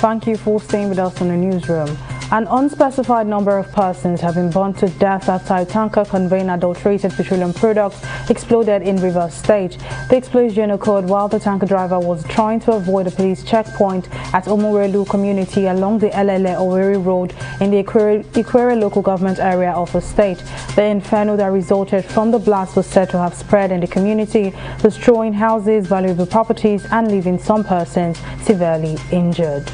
Thank you for staying with us in the newsroom. An unspecified number of persons have been burned to death after a tanker conveying adulterated petroleum products exploded in Rivers State. The explosion occurred while the tanker driver was trying to avoid a police checkpoint at Omorelu community along the Elele-Owerri Road in the Ikwere local government area of the state. The inferno that resulted from the blast was said to have spread in the community, destroying houses, valuable properties, and leaving some persons severely injured.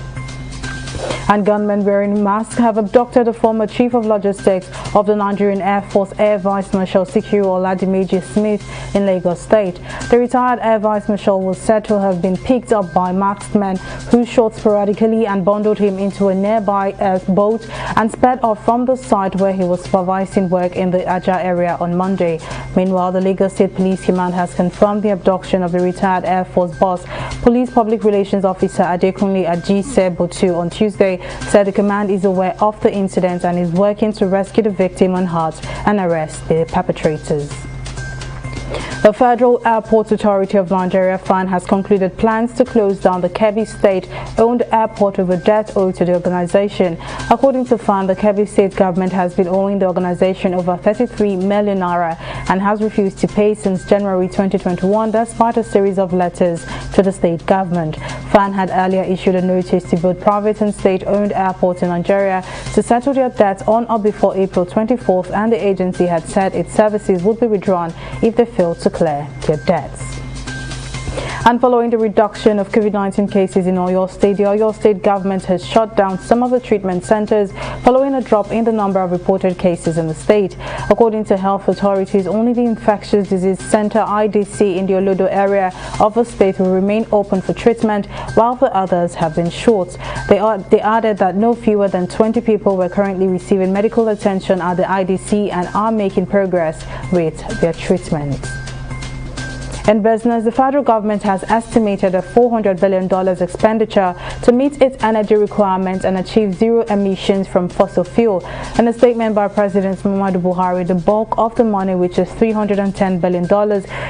And gunmen wearing masks have abducted the former Chief of Logistics of the Nigerian Air Force, Air Vice Marshal Sikiru Oladimeji Smith in Lagos State. The retired Air Vice Marshal was said to have been picked up by masked men who shot sporadically and bundled him into a nearby boat and sped off from the site where he was supervising work in the Aja area on Monday. Meanwhile, the Lagos State Police Command has confirmed the abduction of the retired Air Force boss. Police Public Relations Officer Adekunle Ajise Botu on Tuesday said the command is aware of the incident and is working to rescue the victim unhurt and arrest the perpetrators. The Federal Airports Authority of Nigeria FAN has concluded plans to close down the Kebbi State-owned airport over debt owed to the organization. According to FAN, the Kebbi State government has been owing the organization over 33 million naira and has refused to pay since January 2021 despite a series of letters to the state government. FAN had earlier issued a notice to both private and state-owned airports in Nigeria to settle their debts on or before April 24th, and the agency had said its services would be withdrawn if they failed to clear their debts. And following the reduction of COVID-19 cases in Oyo State, the Oyo State government has shut down some of the treatment centers following a drop in the number of reported cases in the state. According to health authorities, only the Infectious Disease Center IDC in the Olodo area of the state will remain open for treatment, while the others have been shut. They added that no fewer than 20 people were currently receiving medical attention at the IDC and are making progress with their treatment. In business, the federal government has estimated a $400 billion expenditure to meet its energy requirements and achieve zero emissions from fossil fuel. In a statement by President Muhammadu Buhari, the bulk of the money, which is $310 billion,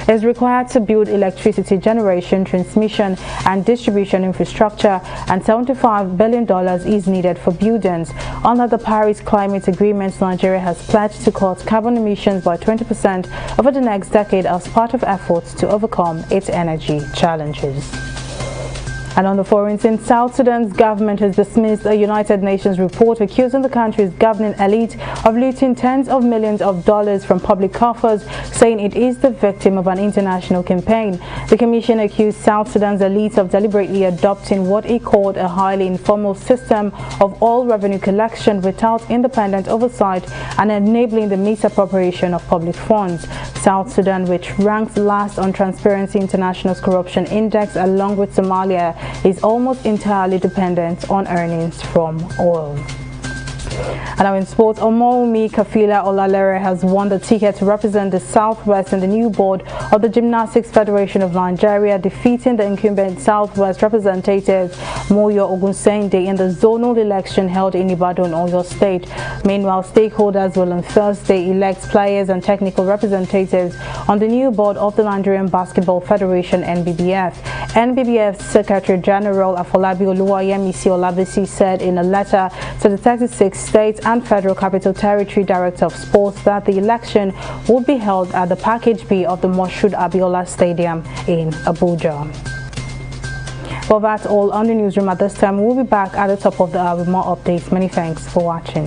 is required to build electricity generation, transmission, and distribution infrastructure, and $75 billion is needed for buildings. Under the Paris Climate Agreement, Nigeria has pledged to cut carbon emissions by 20% over the next decade as part of efforts to overcome its energy challenges. And on the foreign scene, South Sudan's government has dismissed a United Nations report accusing the country's governing elite of looting tens of millions of dollars from public coffers, saying it is the victim of an international campaign. The commission accused South Sudan's elite of deliberately adopting what it called a highly informal system of oil revenue collection without independent oversight and enabling the misappropriation of public funds. South Sudan, which ranks last on Transparency International's corruption index along with Somalia, is almost entirely dependent on earnings from oil. And now in sports, Omowumi Kafila Olalere has won the ticket to represent the Southwest in the new board of the Gymnastics Federation of Nigeria, defeating the incumbent Southwest representative Moyo Ogunsende in the zonal election held in Ibadan, Oyo State. Meanwhile, stakeholders will on Thursday elect players and technical representatives on the new board of the Nigerian Basketball Federation, NBBF. NBBF Secretary General Afolabi Oluwayemisi Olabisi said in a letter to the 36 State and Federal Capital Territory Director of Sports that the election would be held at the Package B of the Moshood Abiola Stadium in Abuja. Well, that's all on the newsroom at this time. We'll be back at the top of the hour with more updates. Many thanks for watching.